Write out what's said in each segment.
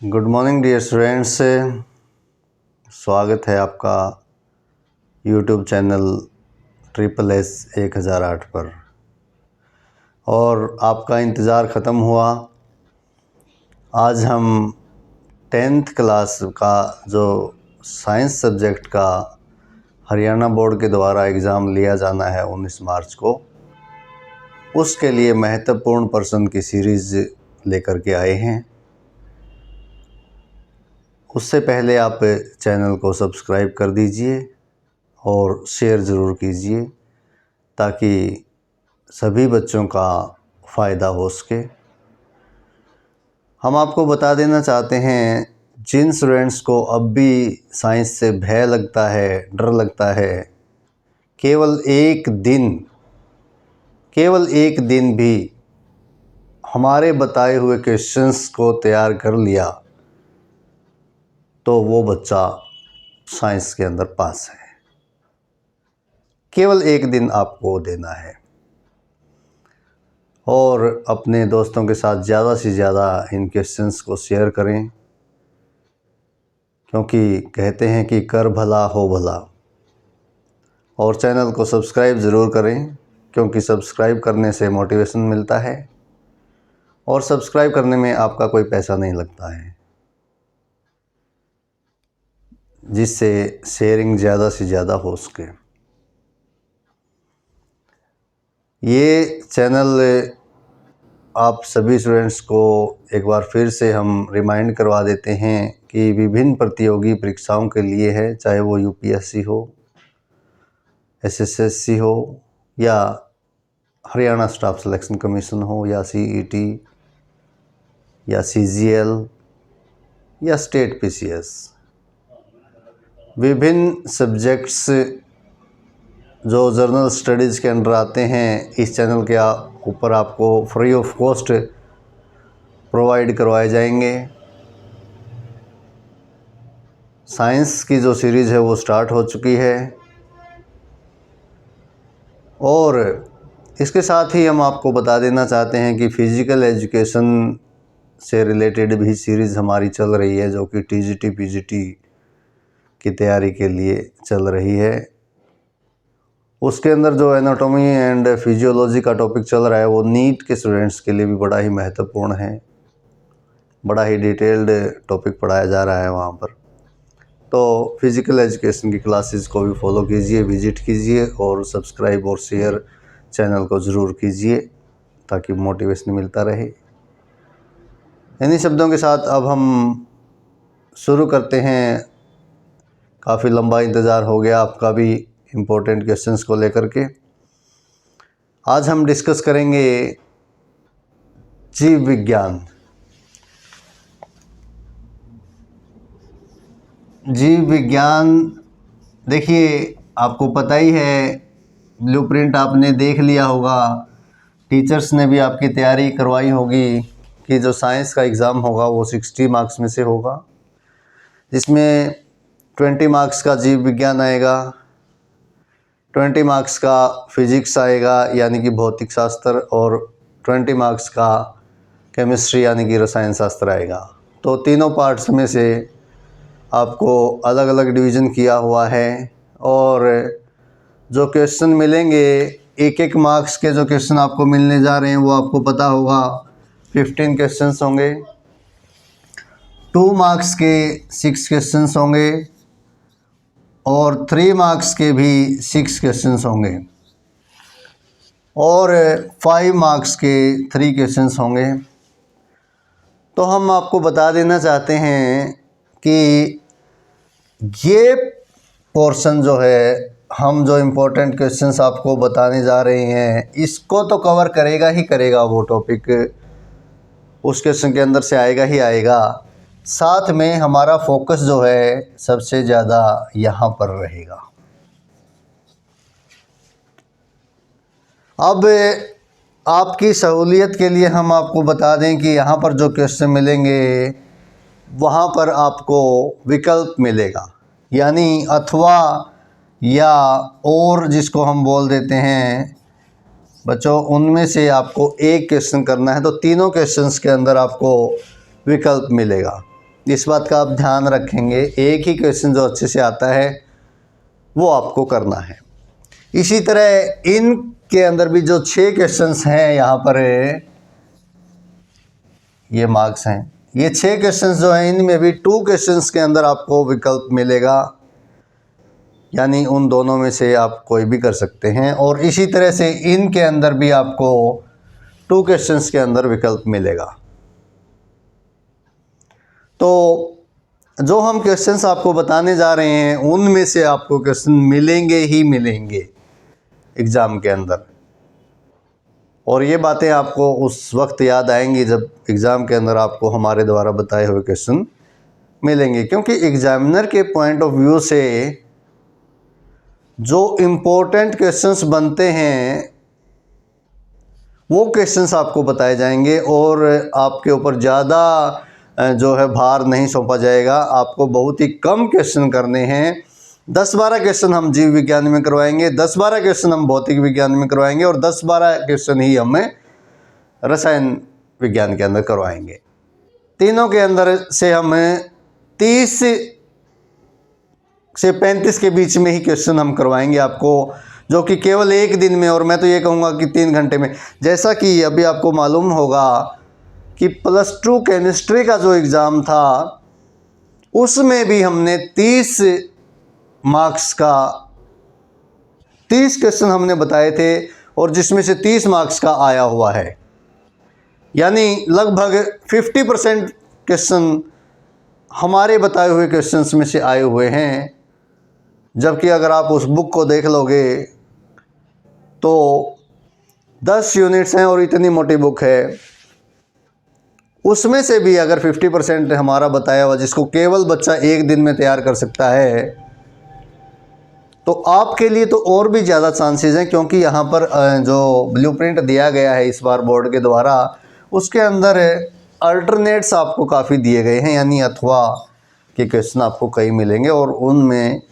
Good morning dear students. स्वागत है आपका यूट्यूब चैनल SSS-1008 पर। और आपका इंतज़ार ख़त्म हुआ। आज हम 10th क्लास का जो साइंस सब्जेक्ट का हरियाणा बोर्ड के द्वारा एग्ज़ाम लिया जाना है 19 मार्च को, उसके लिए महत्वपूर्ण प्रश्न की सीरीज़ लेकर के आए हैं। उससे पहले आप चैनल को सब्सक्राइब कर दीजिए और शेयर ज़रूर कीजिए ताकि सभी बच्चों का फ़ायदा हो सके। हम आपको बता देना चाहते हैं, जिन स्टूडेंट्स को अब भी साइंस से भय लगता है, डर लगता है, केवल एक दिन भी हमारे बताए हुए क्वेश्चंस को तैयार कर लिया तो वो बच्चा साइंस के अंदर पास है। केवल एक दिन आपको देना है और अपने दोस्तों के साथ ज़्यादा से ज़्यादा इन क्वेश्चंस को शेयर करें, क्योंकि कहते हैं कि कर भला हो भला। और चैनल को सब्सक्राइब ज़रूर करें, क्योंकि सब्सक्राइब करने से मोटिवेशन मिलता है और सब्सक्राइब करने में आपका कोई पैसा नहीं लगता है, जिससे शेयरिंग ज़्यादा से ज़्यादा हो सके। ये चैनल आप सभी स्टूडेंट्स को एक बार फिर से हम रिमाइंड करवा देते हैं कि विभिन्न प्रतियोगी परीक्षाओं के लिए है, चाहे वो UPSC हो, SSSC हो, या हरियाणा स्टाफ सिलेक्शन कमीशन हो, या CET, या CGL, या स्टेट PCS। विभिन्न सब्जेक्ट्स जो जर्नल स्टडीज़ के अंडर आते हैं, इस चैनल के ऊपर आपको फ्री ऑफ कॉस्ट प्रोवाइड करवाए जाएंगे। साइंस की जो सीरीज़ है वो स्टार्ट हो चुकी है और इसके साथ ही हम आपको बता देना चाहते हैं कि फ़िज़िकल एजुकेशन से रिलेटेड भी सीरीज़ हमारी चल रही है, जो कि TGT PGT की तैयारी के लिए चल रही है। उसके अंदर जो एनाटॉमी एंड फिजियोलॉजी का टॉपिक चल रहा है वो नीट के स्टूडेंट्स के लिए भी बड़ा ही महत्वपूर्ण है, बड़ा ही डिटेल्ड टॉपिक पढ़ाया जा रहा है वहाँ पर। तो फिज़िकल एजुकेशन की क्लासेस को भी फॉलो कीजिए, विज़िट कीजिए और सब्सक्राइब और शेयर चैनल को ज़रूर कीजिए ताकि मोटिवेशन मिलता रहे। इन्हीं शब्दों के साथ अब हम शुरू करते हैं। काफ़ी लंबा इंतज़ार हो गया आपका भी इम्पोर्टेंट क्वेश्चंस को लेकर के। आज हम डिस्कस करेंगे जीव विज्ञान। जीव विज्ञान, देखिए आपको पता ही है, ब्लूप्रिंट आपने देख लिया होगा, टीचर्स ने भी आपकी तैयारी करवाई होगी कि जो साइंस का एग्ज़ाम होगा वो 60 मार्क्स में से होगा, जिसमें 20 मार्क्स का जीव विज्ञान आएगा, 20 मार्क्स का फिजिक्स आएगा यानी कि भौतिक शास्त्र, और 20 मार्क्स का केमिस्ट्री यानी कि रसायन शास्त्र आएगा। तो तीनों पार्ट्स में से आपको अलग अलग डिवीज़न किया हुआ है और जो क्वेश्चन मिलेंगे, एक एक मार्क्स के जो क्वेश्चन आपको मिलने जा रहे हैं वो आपको पता होगा 15 क्वेश्चंस होंगे। 2 मार्क्स के 6 क्वेश्चंस होंगे और 3 मार्क्स के भी 6 क्वेश्चंस होंगे और 5 मार्क्स के 3 क्वेश्चंस होंगे। तो हम आपको बता देना चाहते हैं कि ये पोर्शन जो है, हम जो इम्पोर्टेंट क्वेश्चंस आपको बताने जा रहे हैं, इसको तो कवर करेगा ही करेगा, वो टॉपिक उस क्वेश्चन के अंदर से आएगा ही आएगा। साथ में हमारा फोकस जो है सबसे ज़्यादा यहाँ पर रहेगा। अब आपकी सहूलियत के लिए हम आपको बता दें कि यहाँ पर जो क्वेश्चन मिलेंगे वहाँ पर आपको विकल्प मिलेगा, यानी अथवा या और, जिसको हम बोल देते हैं बच्चों, उनमें से आपको एक क्वेश्चन करना है। तो तीनों क्वेश्चंस के अंदर आपको विकल्प मिलेगा। इस बात का आप ध्यान रखेंगे, एक ही क्वेश्चन जो अच्छे से आता है वो आपको करना है। इसी तरह इनके अंदर भी जो 6 क्वेश्चंस हैं, यहाँ पर ये मार्क्स हैं, ये 6 क्वेश्चंस जो हैं इनमें भी 2 क्वेश्चंस के अंदर आपको विकल्प मिलेगा, यानी उन दोनों में से आप कोई भी कर सकते हैं। और इसी तरह से इनके अंदर भी आपको 2 क्वेश्चंस के अंदर विकल्प मिलेगा। तो जो हम क्वेश्चंस आपको बताने जा रहे हैं उनमें से आपको क्वेश्चन मिलेंगे ही मिलेंगे एग्ज़ाम के अंदर, और ये बातें आपको उस वक्त याद आएंगी जब एग्ज़ाम के अंदर आपको हमारे द्वारा बताए हुए क्वेश्चन मिलेंगे। क्योंकि एग्ज़ामिनर के पॉइंट ऑफ व्यू से जो इम्पोर्टेंट क्वेश्चंस बनते हैं वो क्वेश्चंस आपको बताए जाएंगे, और आपके ऊपर ज़्यादा जो है भार नहीं सौंपा जाएगा। आपको बहुत ही कम क्वेश्चन करने हैं। 10-12 क्वेश्चन हम जीव विज्ञान में करवाएंगे, 10-12 क्वेश्चन हम भौतिक विज्ञान में करवाएंगे, और 10-12 क्वेश्चन ही हमें रसायन विज्ञान के अंदर करवाएंगे। तीनों के अंदर से हमें 30 से 35 के बीच में ही क्वेश्चन हम करवाएंगे आपको, जो कि केवल एक दिन में, और मैं तो ये कहूँगा कि 3 घंटे में। जैसा कि अभी आपको मालूम होगा कि +2 केमिस्ट्री का जो एग्ज़ाम था उसमें भी हमने 30 मार्क्स का 30 क्वेश्चन हमने बताए थे, और जिसमें से 30 मार्क्स का आया हुआ है, यानी लगभग 50% क्वेश्चन हमारे बताए हुए क्वेश्चंस में से आए हुए हैं। जबकि अगर आप उस बुक को देख लोगे तो 10 यूनिट्स हैं और इतनी मोटी बुक है, उसमें से भी अगर 50% हमारा बताया हुआ, जिसको केवल बच्चा एक दिन में तैयार कर सकता है, तो आपके लिए तो और भी ज़्यादा चांसेस हैं। क्योंकि यहाँ पर जो ब्लूप्रिंट दिया गया है इस बार बोर्ड के द्वारा, उसके अंदर अल्टरनेट्स आपको काफ़ी दिए गए हैं, यानी अथवा के क्वेश्चन आपको कई मिलेंगे, और उनमें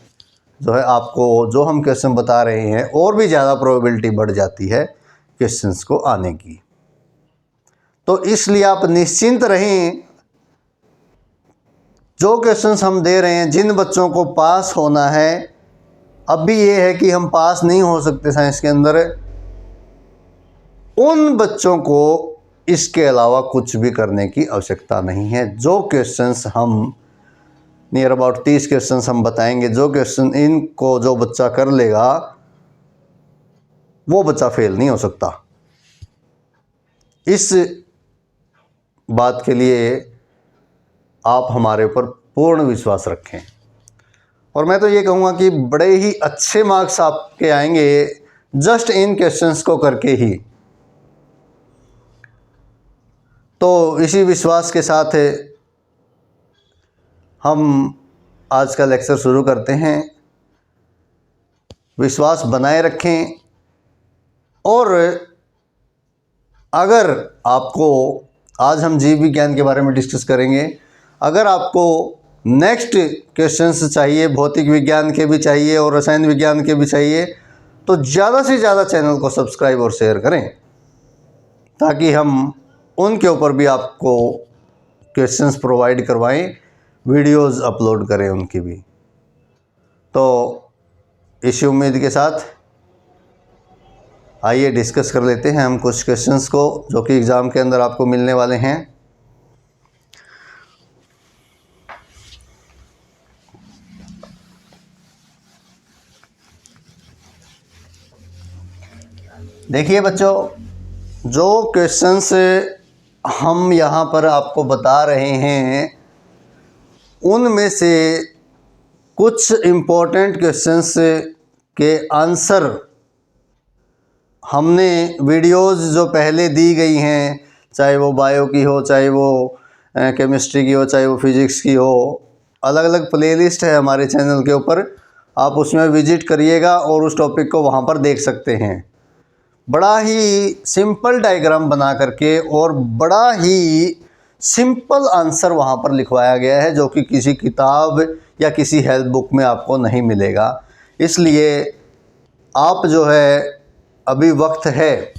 जो है आपको जो हम क्वेश्चन बता रहे हैं और भी ज़्यादा प्रोबेबिलिटी बढ़ जाती है क्वेश्चंस को आने की। तो इसलिए आप निश्चिंत रहें, जो क्वेश्चंस हम दे रहे हैं, जिन बच्चों को पास होना है, अब भी ये है कि हम पास नहीं हो सकते साइंस के अंदर, उन बच्चों को इसके अलावा कुछ भी करने की आवश्यकता नहीं है। जो क्वेश्चंस हम नियर अबाउट 30 क्वेश्चंस हम बताएंगे, जो क्वेश्चन इनको जो बच्चा कर लेगा वो बच्चा फेल नहीं हो सकता। इस बात के लिए आप हमारे ऊपर पूर्ण विश्वास रखें, और मैं तो ये कहूँगा कि बड़े ही अच्छे मार्क्स आपके आएंगे जस्ट इन क्वेश्चंस को करके ही। तो इसी विश्वास के साथ हम आज का लेक्चर शुरू करते हैं। विश्वास बनाए रखें, और अगर आपको, आज हम जीव विज्ञान के बारे में डिस्कस करेंगे, अगर आपको नेक्स्ट क्वेश्चंस चाहिए, भौतिक विज्ञान के भी चाहिए और रसायन विज्ञान के भी चाहिए, तो ज़्यादा से ज़्यादा चैनल को सब्सक्राइब और शेयर करें, ताकि हम उनके ऊपर भी आपको क्वेश्चंस प्रोवाइड करवाएं, वीडियोस अपलोड करें उनकी भी। तो इसी उम्मीद के साथ आइए डिस्कस कर लेते हैं हम कुछ क्वेश्चंस को, जो कि एग्ज़ाम के अंदर आपको मिलने वाले हैं। देखिए बच्चों, जो क्वेश्चंस हम यहाँ पर आपको बता रहे हैं उनमें से कुछ इम्पोर्टेंट क्वेश्चंस के आंसर हमने वीडियोस जो पहले दी गई हैं, चाहे वो बायो की हो, चाहे वो केमिस्ट्री की हो, चाहे वो फिज़िक्स की हो, अलग अलग प्लेलिस्ट है हमारे चैनल के ऊपर, आप उसमें विजिट करिएगा और उस टॉपिक को वहाँ पर देख सकते हैं। बड़ा ही सिंपल डायग्राम बना करके और बड़ा ही सिंपल आंसर वहाँ पर लिखवाया गया है, जो कि किसी किताब या किसी हेल्प बुक में आपको नहीं मिलेगा। इसलिए आप जो है, अभी वक्त है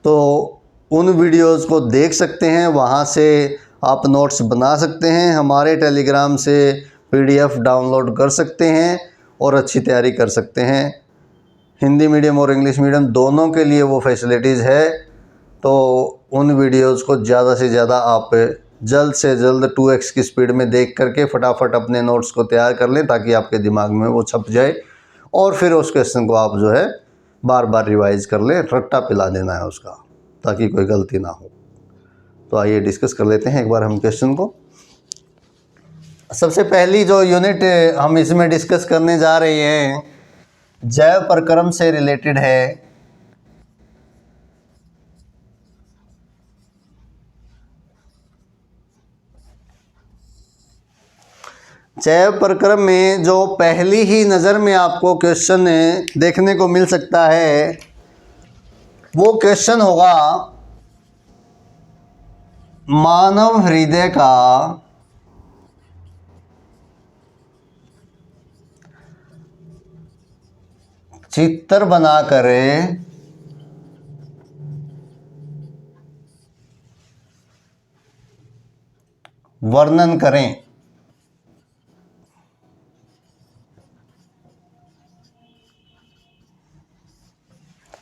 तो उन वीडियोस को देख सकते हैं, वहाँ से आप नोट्स बना सकते हैं, हमारे टेलीग्राम से PDF डाउनलोड कर सकते हैं और अच्छी तैयारी कर सकते हैं। हिंदी मीडियम और इंग्लिश मीडियम दोनों के लिए वो फैसिलिटीज़ है। तो उन वीडियोस को ज़्यादा से ज़्यादा आप जल्द से जल्द 2x की स्पीड में देख करके फटाफट अपने नोट्स को तैयार कर लें, ताकि आपके दिमाग में वो छप जाए और फिर उस क्वेश्चन को आप जो है बार बार रिवाइज़ कर लें, रट्टा पिला देना है उसका, ताकि कोई गलती ना हो। तो आइए डिस्कस कर लेते हैं एक बार हम क्वेश्चन को। सबसे पहली जो यूनिट हम इसमें डिस्कस करने जा रहे हैं जैव प्रक्रम से रिलेटेड है। जैव प्रक्रम में जो पहली ही नज़र में आपको क्वेश्चन देखने को मिल सकता है वो क्वेश्चन होगा मानव हृदय का चित्र बनाकर वर्णन करें।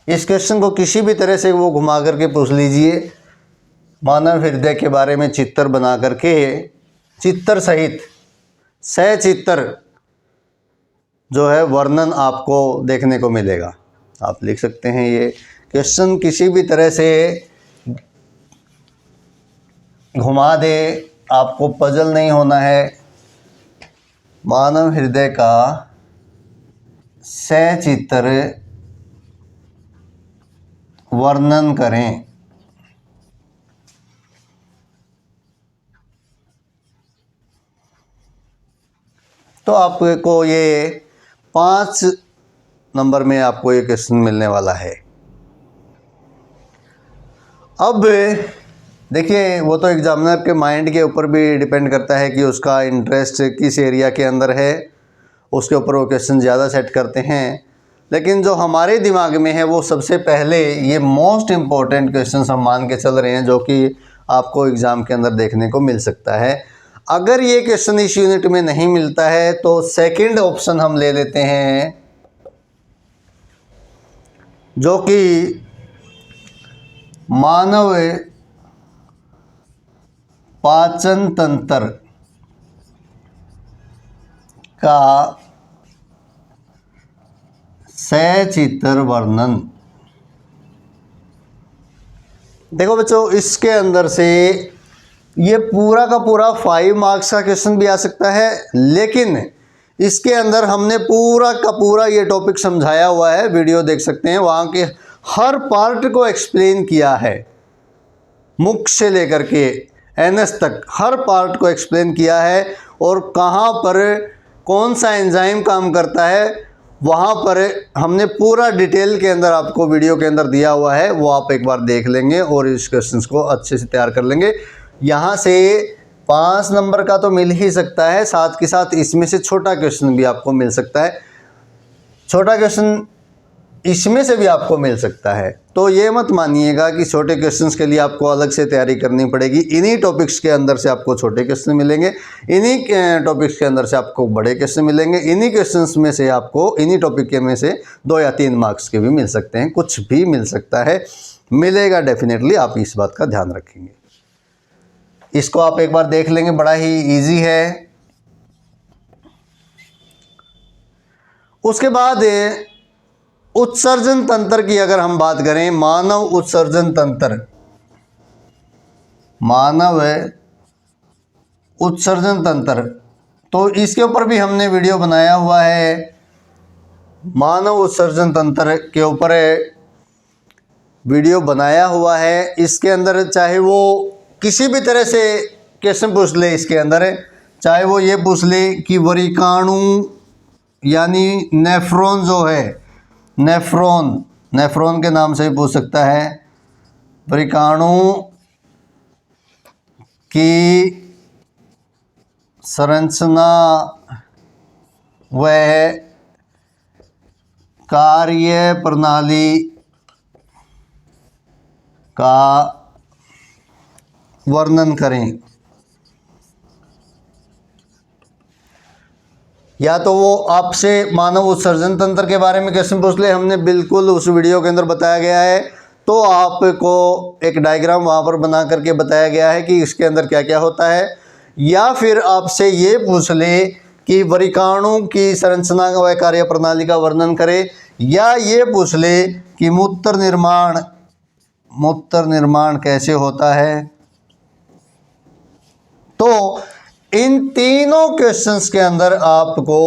इस क्वेश्चन को किसी भी तरह से वो घुमा करके पूछ लीजिए, मानव हृदय के बारे में चित्र बना करके, चित्र सहित सचित्र जो है वर्णन आपको देखने को मिलेगा। आप लिख सकते हैं ये क्वेश्चन किसी भी तरह से घुमा दे, आपको पजल नहीं होना है। मानव हृदय का सचित्र वर्णन करें। तो आपको ये 5 नंबर में आपको ये क्वेश्चन मिलने वाला है। अब देखिए, वो तो एग्जामिनर के माइंड के ऊपर भी डिपेंड करता है कि उसका इंटरेस्ट किस एरिया के अंदर है, उसके ऊपर वो क्वेश्चन ज़्यादा सेट करते हैं। लेकिन जो हमारे दिमाग में है वो सबसे पहले ये मोस्ट इम्पॉर्टेंट क्वेश्चन हम मान के चल रहे हैं, जो कि आपको एग्ज़ाम के अंदर देखने को मिल सकता है। अगर ये क्वेश्चन इस यूनिट में नहीं मिलता है तो सेकंड ऑप्शन हम ले लेते हैं, जो कि मानव पाचन तंत्र का सचित्र वर्णन। देखो बच्चों, इसके अंदर से ये पूरा का पूरा 5 मार्क्स का क्वेश्चन भी आ सकता है, लेकिन इसके अंदर हमने पूरा का पूरा ये टॉपिक समझाया हुआ है। वीडियो देख सकते हैं, वहाँ के हर पार्ट को एक्सप्लेन किया है, मुख्य से लेकर के NS तक हर पार्ट को एक्सप्लेन किया है, और कहाँ पर कौन सा एंजाइम काम करता है वहाँ पर हमने पूरा डिटेल के अंदर आपको वीडियो के अंदर दिया हुआ है। वो आप एक बार देख लेंगे और इस क्वेश्चंस को अच्छे से तैयार कर लेंगे। यहाँ से 5 नंबर का तो मिल ही सकता है, साथ के साथ इसमें से छोटा क्वेश्चन भी आपको मिल सकता है, छोटा क्वेश्चन इसमें से भी आपको मिल सकता है। तो ये मत मानिएगा कि छोटे क्वेश्चंस के लिए आपको अलग से तैयारी करनी पड़ेगी। इन्हीं टॉपिक्स के अंदर से आपको छोटे क्वेश्चन मिलेंगे, इन्हीं टॉपिक्स के अंदर से आपको बड़े क्वेश्चन मिलेंगे, इन्हीं क्वेश्चंस में से आपको, इन्हीं टॉपिक के में से 2 या 3 मार्क्स के भी मिल सकते हैं, कुछ भी मिल सकता है, मिलेगा डेफिनेटली। आप इस बात का ध्यान रखेंगे। इसको आप एक बार देख लेंगे, बड़ा ही ईजी है। उसके बाद उत्सर्जन तंत्र की अगर हम बात करें, मानव उत्सर्जन तंत्र, मानव उत्सर्जन तंत्र, तो इसके ऊपर भी हमने वीडियो बनाया हुआ है। मानव उत्सर्जन तंत्र के ऊपर वीडियो बनाया हुआ है। इसके अंदर चाहे वो किसी भी तरह से क्वेश्चन पूछ ले, इसके अंदर चाहे वो ये पूछ ले कि वरिकाणु यानी नेफ्रॉन जो है, नेफ्रॉन के नाम से भी पूछ सकता है, वरिकाणु की संरचना व कार्य प्रणाली का वर्णन करें। या तो वो आपसे मानव उत्सर्जन तंत्र के बारे में क्वेश्चन पूछ ले, हमने बिल्कुल उस वीडियो के अंदर बताया गया है, तो आपको एक डायग्राम वहाँ पर बना करके बताया गया है कि इसके अंदर क्या क्या होता है। या फिर आपसे ये पूछ ले कि वरिकाणु की संरचना व कार्य प्रणाली का वर्णन करे, या ये पूछ ले कि मूत्र निर्माण कैसे होता है। तो इन तीनों क्वेश्चंस के अंदर आपको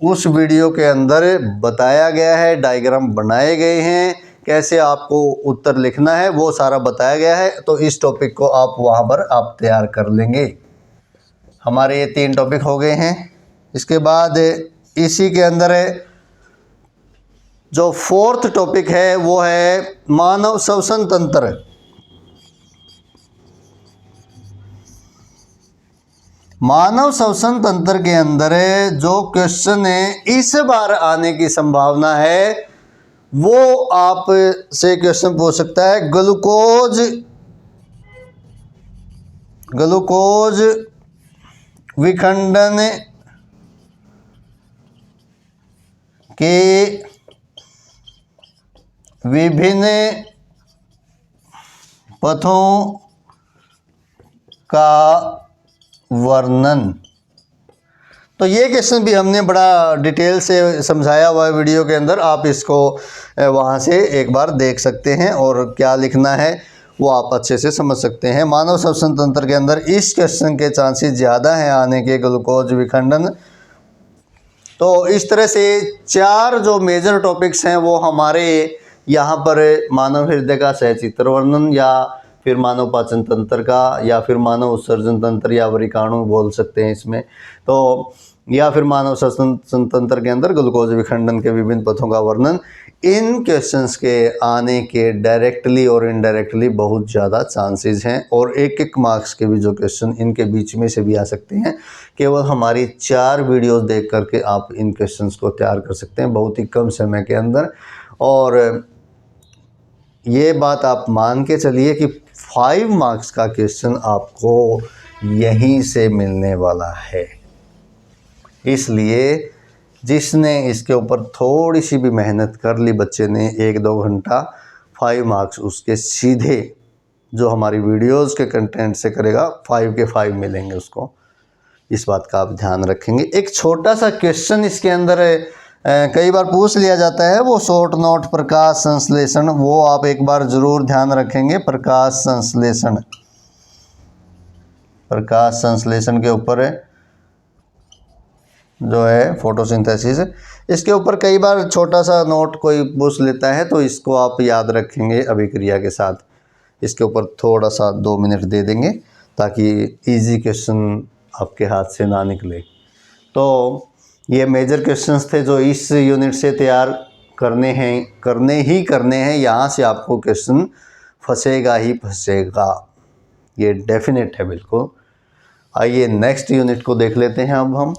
उस वीडियो के अंदर बताया गया है, डायग्राम बनाए गए हैं, कैसे आपको उत्तर लिखना है वो सारा बताया गया है। तो इस टॉपिक को आप वहाँ पर आप तैयार कर लेंगे। हमारे ये 3 टॉपिक हो गए हैं। इसके बाद इसी के अंदर जो 4th टॉपिक है वो है मानव श्वसन तंत्र। मानव श्वसन तंत्र के अंदर जो क्वेश्चन है इस बार आने की संभावना है, वो आप से क्वेश्चन पूछ सकता है ग्लूकोज विखंडन के विभिन्न पथों का वर्णन। तो ये क्वेश्चन भी हमने बड़ा डिटेल से समझाया हुआ है वीडियो के अंदर, आप इसको वहाँ से एक बार देख सकते हैं और क्या लिखना है वो आप अच्छे से समझ सकते हैं। मानव श्वसन तंत्र के अंदर इस क्वेश्चन के चांसेस ज़्यादा हैं आने के, ग्लूकोज विखंडन। तो इस तरह से 4 जो मेजर टॉपिक्स हैं वो हमारे यहाँ पर मानव हृदय का सहचित्र वर्णन, या फिर मानव पाचन तंत्र का, या फिर मानव उत्सर्जन तंत्र या वरिकाणु बोल सकते हैं इसमें, तो या फिर मानव श्वसन तंत्र के अंदर ग्लूकोज विखंडन के विभिन्न पथों का वर्णन। इन क्वेश्चंस के आने के डायरेक्टली और इनडायरेक्टली बहुत ज़्यादा चांसेस हैं, और एक मार्क्स के भी जो क्वेश्चन इनके बीच में से भी आ सकते हैं। केवल हमारी 4 वीडियोस देख करके आप इन क्वेश्चंस को तैयार कर सकते हैं बहुत ही कम समय के अंदर। और ये बात आप मान के चलिए कि 5 मार्क्स का क्वेश्चन आपको यहीं से मिलने वाला है। इसलिए जिसने इसके ऊपर थोड़ी सी भी मेहनत कर ली, बच्चे ने 1-2 घंटा, 5 मार्क्स उसके सीधे जो हमारी वीडियोस के कंटेंट से करेगा 5 के 5 मिलेंगे उसको। इस बात का आप ध्यान रखेंगे। एक छोटा सा क्वेश्चन इसके अंदर कई बार पूछ लिया जाता है, वो शॉर्ट नोट प्रकाश संश्लेषण, वो आप एक बार ज़रूर ध्यान रखेंगे। प्रकाश संश्लेषण के ऊपर जो है फोटोसिंथेसिस, इसके ऊपर कई बार छोटा सा नोट कोई पूछ लेता है, तो इसको आप याद रखेंगे अभिक्रिया के साथ। इसके ऊपर थोड़ा सा 2 मिनट दे देंगे ताकि इजी क्वेश्चन आपके हाथ से ना निकले। तो ये मेजर क्वेश्चंस थे जो इस यूनिट से तैयार करने हैं। यहाँ से आपको क्वेश्चन फंसेगा ही फंसेगा, ये डेफिनेट है बिल्कुल। आइए नेक्स्ट यूनिट को देख लेते हैं अब हम।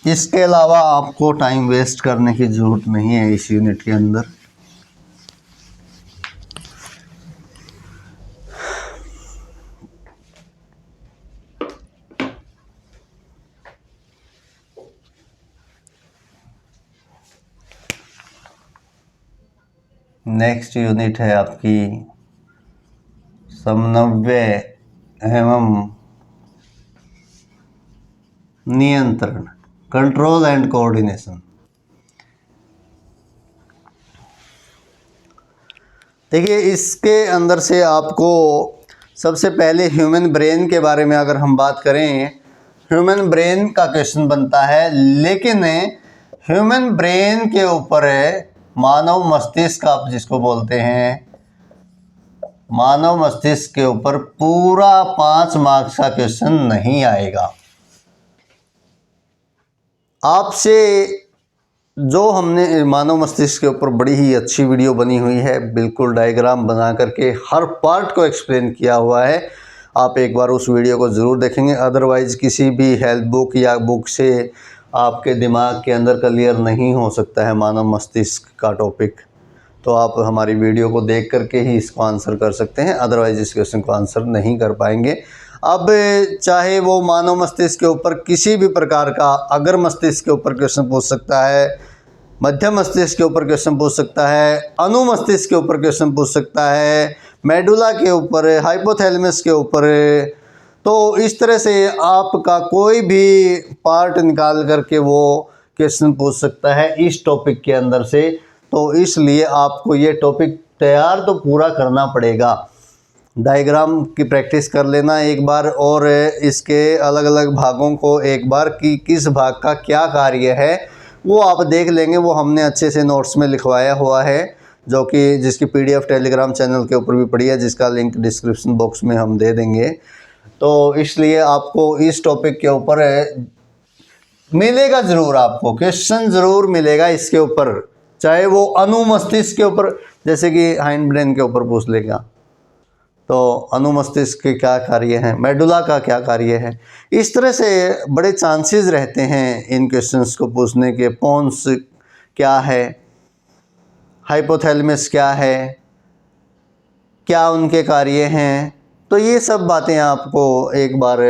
इसके अलावा आपको टाइम वेस्ट करने की ज़रूरत नहीं है इस यूनिट के अंदर। नेक्स्ट यूनिट है आपकी समन्वय एवं नियंत्रण, कंट्रोल एंड कोऑर्डिनेशन। देखिए इसके अंदर से आपको सबसे पहले ह्यूमन ब्रेन के बारे में अगर हम बात करें, ह्यूमन ब्रेन का क्वेश्चन बनता है, लेकिन ह्यूमन ब्रेन के ऊपर मानव मस्तिष्क आप जिसको बोलते हैं, मानव मस्तिष्क के ऊपर पूरा 5 मार्क्स का क्वेश्चन नहीं आएगा। आपसे जो हमने मानव मस्तिष्क के ऊपर बड़ी ही अच्छी वीडियो बनी हुई है, बिल्कुल डायग्राम बना करके हर पार्ट को एक्सप्लेन किया हुआ है। आप एक बार उस वीडियो को ज़रूर देखेंगे। अदरवाइज़ किसी भी हेल्थ बुक या बुक से आपके दिमाग के अंदर क्लियर नहीं हो सकता है मानव मस्तिष्क का टॉपिक। तो आप हमारी वीडियो को देख करके ही इसको आंसर कर सकते हैं, अदरवाइज़ इस क्वेश्चन को आंसर नहीं कर पाएंगे। अब चाहे वो मानव मस्तिष्क के ऊपर किसी भी प्रकार का, अगर मस्तिष्क के ऊपर क्वेश्चन पूछ सकता है, मध्य मस्तिष्क के ऊपर क्वेश्चन पूछ सकता है, अनुमस्तिष्क के ऊपर क्वेश्चन पूछ सकता है, मेडुला के ऊपर, हाइपोथैलेमस के ऊपर। तो इस तरह से आपका कोई भी पार्ट निकाल करके वो क्वेश्चन पूछ सकता है इस टॉपिक के अंदर से। तो इसलिए आपको ये टॉपिक तैयार तो पूरा करना पड़ेगा। डायग्राम की प्रैक्टिस कर लेना एक बार, और इसके अलग अलग भागों को एक बार कि किस भाग का क्या कार्य है वो आप देख लेंगे। वो हमने अच्छे से नोट्स में लिखवाया हुआ है, जो कि जिसकी पीडीएफ टेलीग्राम चैनल के ऊपर भी पड़ी है, जिसका लिंक डिस्क्रिप्शन बॉक्स में हम दे देंगे। तो इसलिए आपको इस टॉपिक के ऊपर मिलेगा ज़रूर, आपको क्वेश्चन ज़रूर मिलेगा इसके ऊपर, चाहे वो अनुमस्तिष्क के ऊपर, जैसे कि हाइंड ब्रेन के ऊपर पूछ लेगा तो अनुमस्तिष्क के क्या कार्य हैं, मेडुला का क्या कार्य है। इस तरह से बड़े चांसेस रहते हैं इन क्वेश्चंस को पूछने के। पोन्स क्या है, हाइपोथैलेमस क्या है, क्या उनके कार्य हैं। तो ये सब बातें आपको एक बार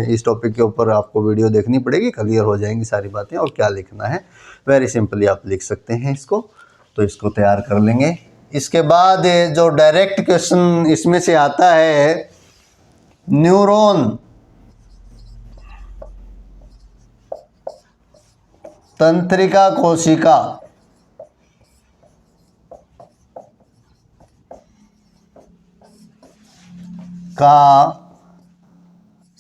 इस टॉपिक के ऊपर आपको वीडियो देखनी पड़ेगी, क्लियर हो जाएंगी सारी बातें। और क्या लिखना है, वेरी सिंपली आप लिख सकते हैं इसको। तो इसको तैयार कर लेंगे। इसके बाद जो डायरेक्ट क्वेश्चन इसमें से आता है, न्यूरॉन तंत्रिका कोशिका का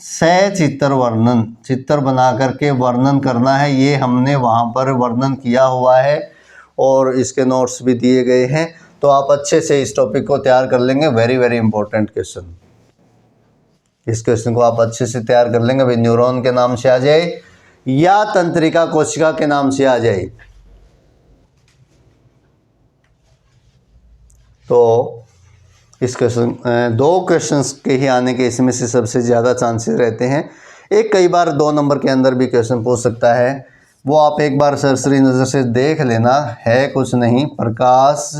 सचित्र वर्णन, चित्र बना करके वर्णन करना है। ये हमने वहाँ पर वर्णन किया हुआ है और इसके नोट्स भी दिए गए हैं। तो आप अच्छे से इस टॉपिक को तैयार कर लेंगे। Very very important question. इस क्वेश्चन को आप अच्छे से तैयार कर लेंगे। भाई न्यूरॉन के नाम से आ जाए या तंत्रिका कोशिका के नाम से आ जाए। तो इस क्वेश्चन, दो क्वेश्चंस के ही आने के इसमें से सबसे ज़्यादा चांसेस रहते हैं। एक कई बार 2 नंबर के अंदर भी क्वेश्चन पूछ सकता है, वो आप एक बार सरसरी नज़र से देख लेना। है कुछ नहीं, प्रकाश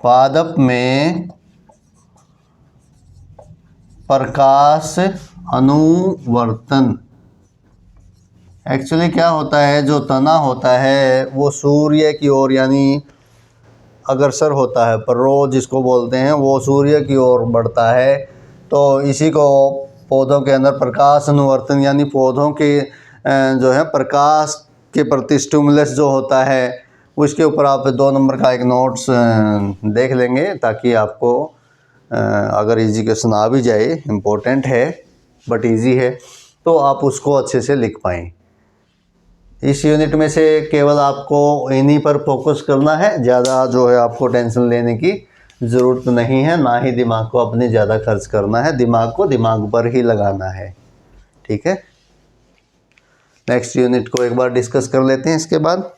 पादप में प्रकाश अनुवर्तन। एक्चुअली क्या होता है, जो तना होता है वो सूर्य की ओर यानी अग्रसर होता है, प्ररोह जिसको बोलते हैं, वो सूर्य की ओर बढ़ता है। तो इसी को पौधों के अंदर प्रकाश अनुवर्तन यानी पौधों के जो है प्रकाश के प्रति स्टिमुलस जो होता है, उसके ऊपर आप 2 नंबर का एक नोट्स देख लेंगे, ताकि आपको अगर इजी क्वेश्चन आ भी जाए, इम्पोर्टेंट है बट इजी है, तो आप उसको अच्छे से लिख पाएँ। इस यूनिट में से केवल आपको इन्हीं पर फोकस करना है। ज़्यादा जो है आपको टेंशन लेने की ज़रूरत नहीं है, ना ही दिमाग को अपने ज़्यादा खर्च करना है। दिमाग को दिमाग पर ही लगाना है, ठीक है। नेक्स्ट यूनिट को एक बार डिस्कस कर लेते हैं। इसके बाद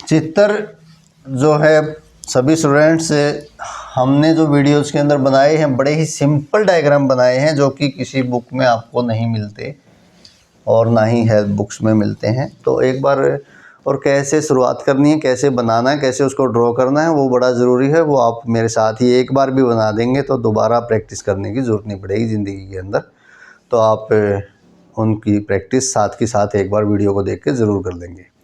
चित्र जो है सभी स्टूडेंट्स, हमने जो वीडियोज़ के अंदर बनाए हैं बड़े ही सिंपल डायग्राम बनाए हैं, जो कि किसी बुक में आपको नहीं मिलते और ना ही हेल्थ बुक्स में मिलते हैं। तो एक बार, और कैसे शुरुआत करनी है, कैसे बनाना है, कैसे उसको ड्रॉ करना है, वो बड़ा ज़रूरी है। वो आप मेरे साथ ही एक बार भी बना देंगे तो दोबारा प्रैक्टिस करने की ज़रूरत नहीं पड़ेगी ज़िंदगी के अंदर। तो आप उनकी प्रैक्टिस साथ के साथ एक बार वीडियो को देख के ज़रूर कर लेंगे।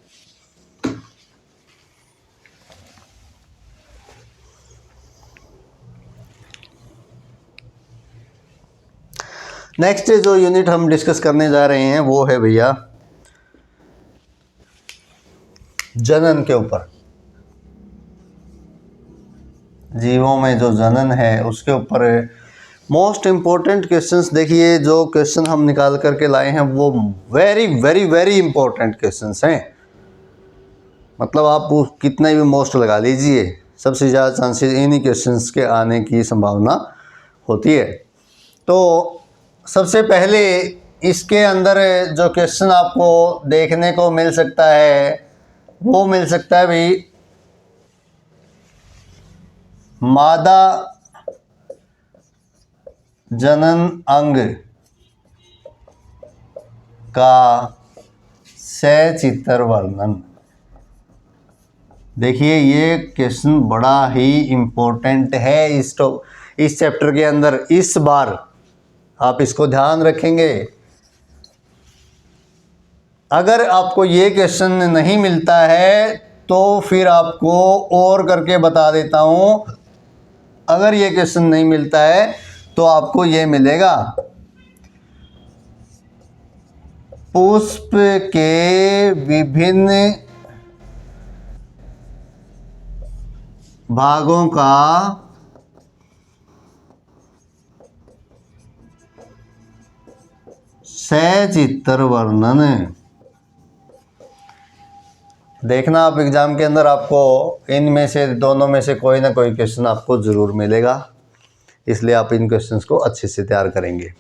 नेक्स्ट जो यूनिट हम डिस्कस करने जा रहे हैं वो है भैया जनन के ऊपर। जीवों में जो जनन है उसके ऊपर मोस्ट इम्पोर्टेंट क्वेश्चंस। देखिए जो क्वेश्चन हम निकाल करके लाए हैं वो very very very important questions हैं। मतलब आप कितना भी मोस्ट लगा लीजिए, सबसे ज़्यादा चांसेस इन्हीं क्वेश्चंस के आने की संभावना होती है। तो सबसे पहले इसके अंदर जो क्वेश्चन आपको देखने को मिल सकता है वो मिल सकता है भाई, मादा जनन अंग का सचित्र वर्णन। देखिए ये क्वेश्चन बड़ा ही इम्पोर्टेंट है इस चैप्टर के अंदर। इस बार आप इसको ध्यान रखेंगे। अगर आपको ये क्वेश्चन नहीं मिलता है तो फिर आपको और करके बता देता हूँ। अगर ये क्वेश्चन नहीं मिलता है तो आपको ये मिलेगा, पुष्प के विभिन्न भागों का सचित्र वर्णन। देखना आप एग्जाम के अंदर आपको इनमें से दोनों में से कोई ना कोई क्वेश्चन आपको ज़रूर मिलेगा, इसलिए आप इन क्वेश्चंस को अच्छे से तैयार करेंगे।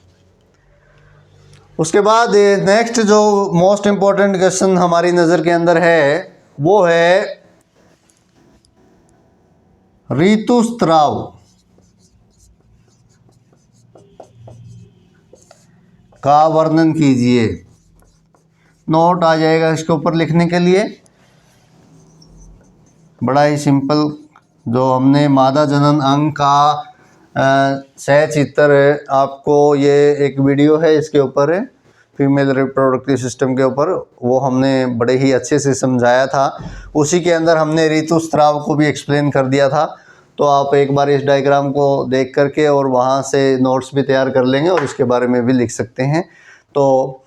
उसके बाद नेक्स्ट जो मोस्ट इम्पोर्टेंट क्वेश्चन हमारी नज़र के अंदर है वो है ऋतुस्राव का वर्णन कीजिए। नोट आ जाएगा इसके ऊपर लिखने के लिए। बड़ा ही सिंपल, जो हमने मादा जनन अंग का सचित्र, आपको ये एक वीडियो है इसके ऊपर है, फीमेल रिप्रोडक्टिव सिस्टम के ऊपर, वो हमने बड़े ही अच्छे से समझाया था। उसी के अंदर हमने ऋतुस्राव को भी एक्सप्लेन कर दिया था। तो आप एक बार इस डायग्राम को देख करके और वहाँ से नोट्स भी तैयार कर लेंगे और इसके बारे में भी लिख सकते हैं, तो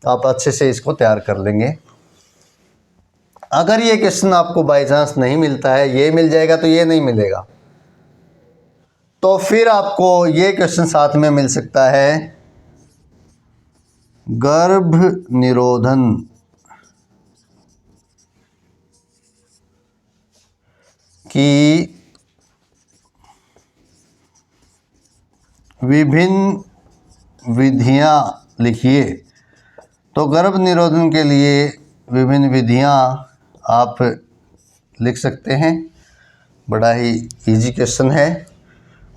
आप अच्छे से इसको तैयार कर लेंगे। अगर ये क्वेश्चन आपको बाई चांस नहीं मिलता है, ये मिल जाएगा तो ये नहीं मिलेगा, तो फिर आपको ये क्वेश्चन साथ में मिल सकता है, गर्भ निरोधन की विभिन्न विधियां लिखिए। तो गर्भ निरोधन के लिए विभिन्न विधियां आप लिख सकते हैं। बड़ा ही इजी क्वेश्चन है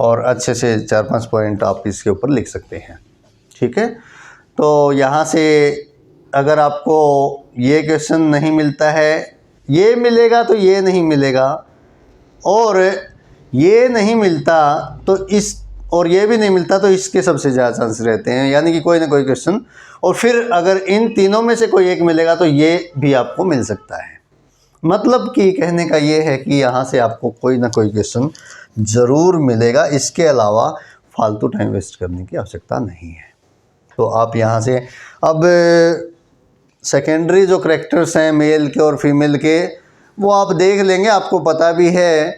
और अच्छे से 4-5 पॉइंट आप इसके ऊपर लिख सकते हैं। ठीक है, तो यहाँ से अगर आपको ये क्वेश्चन नहीं मिलता है, ये मिलेगा तो ये नहीं मिलेगा, और ये नहीं मिलता तो इस, और ये भी नहीं मिलता तो इसके सबसे ज़्यादा चांस रहते हैं, यानी कि कोई ना कोई क्वेश्चन। और फिर अगर इन तीनों में से कोई एक मिलेगा तो ये भी आपको मिल सकता है। मतलब कि कहने का ये है कि यहाँ से आपको कोई ना कोई क्वेश्चन ज़रूर मिलेगा। इसके अलावा फालतू टाइम वेस्ट करने की आवश्यकता नहीं है। तो आप यहाँ से अब सेकेंडरी जो करैक्टर्स हैं मेल के और फीमेल के, वो आप देख लेंगे, आपको पता भी है,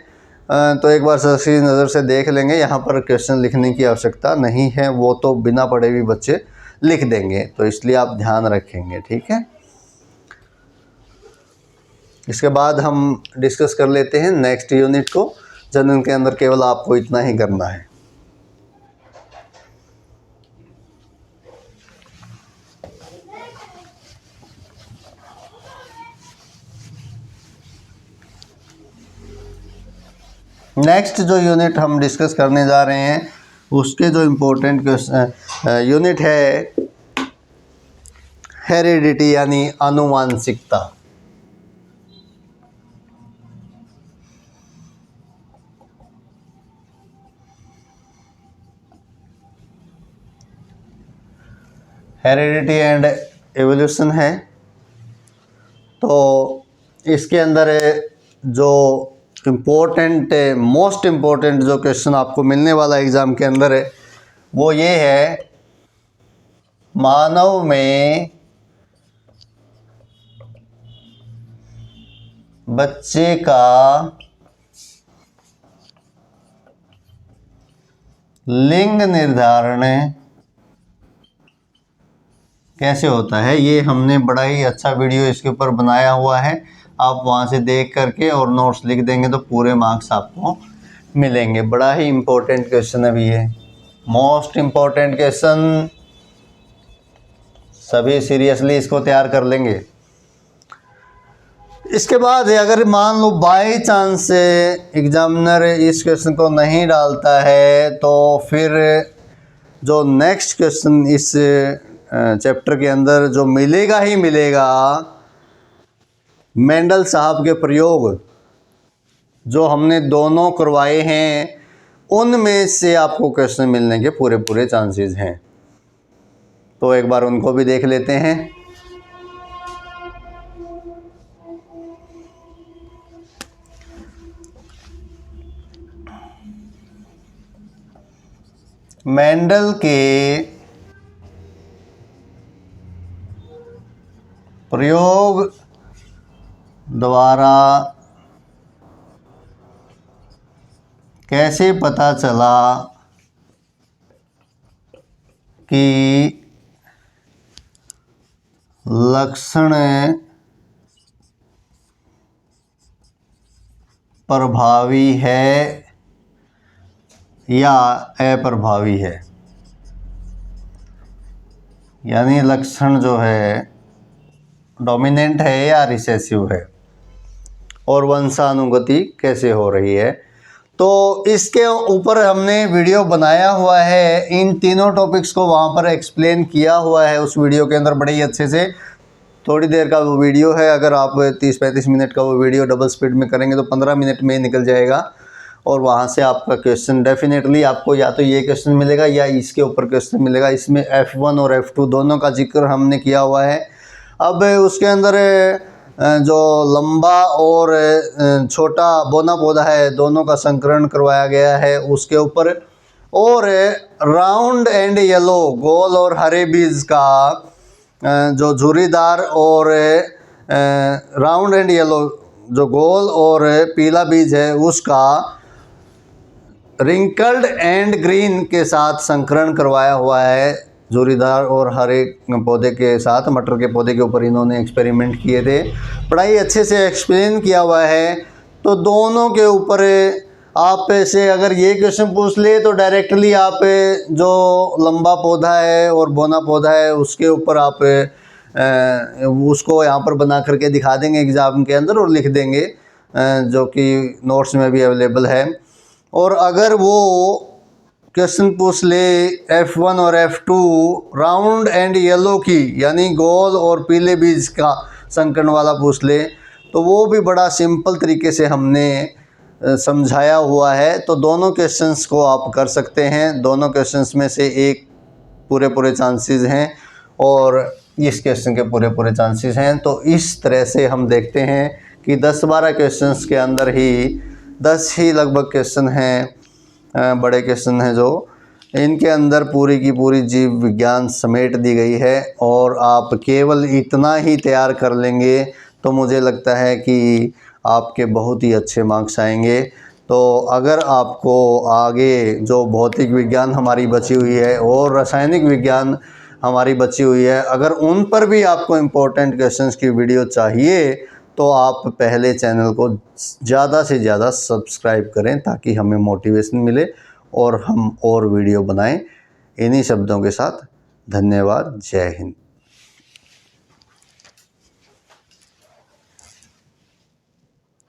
तो एक बार सही नज़र से देख लेंगे। यहाँ पर क्वेश्चन लिखने की आवश्यकता नहीं है, वो तो बिना पढ़े भी बच्चे लिख देंगे, तो इसलिए आप ध्यान रखेंगे। ठीक है, इसके बाद हम डिस्कस कर लेते हैं नेक्स्ट यूनिट को। जनन के अंदर केवल आपको इतना ही करना है। नेक्स्ट जो यूनिट हम डिस्कस करने जा रहे हैं उसके जो इम्पोर्टेंट क्वेश्चन यूनिट है हेरिडिटी, यानी आनुवांशिकता। हेरिडिटी एंड एवोल्यूशन है। तो इसके अंदर जो इम्पोर्टेंट, मोस्ट इम्पोर्टेंट जो क्वेश्चन आपको मिलने वाला एग्ज़ाम के अंदर है वो ये है, मानव में बच्चे का लिंग निर्धारण कैसे होता है। ये हमने बड़ा ही अच्छा वीडियो इसके ऊपर बनाया हुआ है, आप वहाँ से देख करके और नोट्स लिख देंगे तो पूरे मार्क्स आपको मिलेंगे। बड़ा ही इम्पोर्टेंट क्वेश्चन है ये, मोस्ट इम्पोर्टेंट क्वेश्चन, सभी सीरियसली इसको तैयार कर लेंगे। इसके बाद अगर मान लो बाई चांस एग्जामिनर इस क्वेश्चन को नहीं डालता है तो फिर जो नेक्स्ट क्वेश्चन इस चैप्टर के अंदर जो मिलेगा ही मिलेगा, मेंडल साहब के प्रयोग जो हमने दोनों करवाए हैं उनमें से आपको क्वेश्चन मिलने के पूरे पूरे चांसेस हैं। तो एक बार उनको भी देख लेते हैं। मेंडल के प्रयोग द्वारा कैसे पता चला कि लक्षण प्रभावी है या अप्रभावी है, यानी लक्षण जो है डोमिनेंट है या रिसेसिव है, और वंशानुगति कैसे हो रही है। तो इसके ऊपर हमने वीडियो बनाया हुआ है, इन तीनों टॉपिक्स को वहाँ पर एक्सप्लेन किया हुआ है उस वीडियो के अंदर बड़े ही अच्छे से। थोड़ी देर का वो वीडियो है, अगर आप 30-35 मिनट का वो वीडियो डबल स्पीड में करेंगे तो 15 मिनट में निकल जाएगा, और वहाँ से आपका क्वेश्चन डेफिनेटली आपको या तो ये क्वेश्चन मिलेगा या इसके ऊपर क्वेश्चन मिलेगा। इसमें F1 और F2 दोनों का जिक्र हमने किया हुआ है। अब उसके अंदर जो लंबा और छोटा बोना पौधा है दोनों का संकरण करवाया गया है उसके ऊपर, और राउंड एंड येलो गोल और हरे बीज का जो झुर्रीदार और राउंड एंड येलो जो गोल और पीला बीज है उसका रिंकल्ड एंड ग्रीन के साथ संकरण करवाया हुआ है। झुर्रीदार और हरे पौधे के साथ मटर के पौधे के ऊपर इन्होंने एक्सपेरिमेंट किए थे, बड़ा ही अच्छे से एक्सप्लेन किया हुआ है। तो दोनों के ऊपर आप से अगर ये क्वेश्चन पूछ ले तो डायरेक्टली आप जो लंबा पौधा है और बोना पौधा है उसके ऊपर आप उसको यहाँ पर बना करके दिखा देंगे एग्ज़ाम के अंदर और लिख देंगे, जो कि नोट्स में भी अवेलेबल है। और अगर वो क्वेश्चन पूछ ले F1 और F2 राउंड एंड येलो की, यानी गोल और पीले बीज का संकरण वाला पूछ ले, तो वो भी बड़ा सिंपल तरीके से हमने समझाया हुआ है। तो दोनों क्वेश्चंस को आप कर सकते हैं, दोनों क्वेश्चंस में से एक पूरे पूरे चांसेस हैं और इस क्वेश्चन के पूरे पूरे चांसेस हैं। तो इस तरह से हम देखते हैं कि 10-12 क्वेश्चंस के अंदर ही 10 ही लगभग क्वेश्चन हैं, बड़े क्वेश्चन हैं जो इनके अंदर पूरी की पूरी जीव विज्ञान समेट दी गई है। और आप केवल इतना ही तैयार कर लेंगे तो मुझे लगता है कि आपके बहुत ही अच्छे मार्क्स आएंगे। तो अगर आपको आगे जो भौतिक विज्ञान हमारी बची हुई है और रासायनिक विज्ञान हमारी बची हुई है, अगर उन पर भी आपको इम्पोर्टेंट क्वेश्चंस की वीडियो चाहिए तो आप पहले चैनल को ज़्यादा से ज़्यादा सब्सक्राइब करें ताकि हमें मोटिवेशन मिले और हम और वीडियो बनाएं। इन्हीं शब्दों के साथ धन्यवाद, जय हिंद।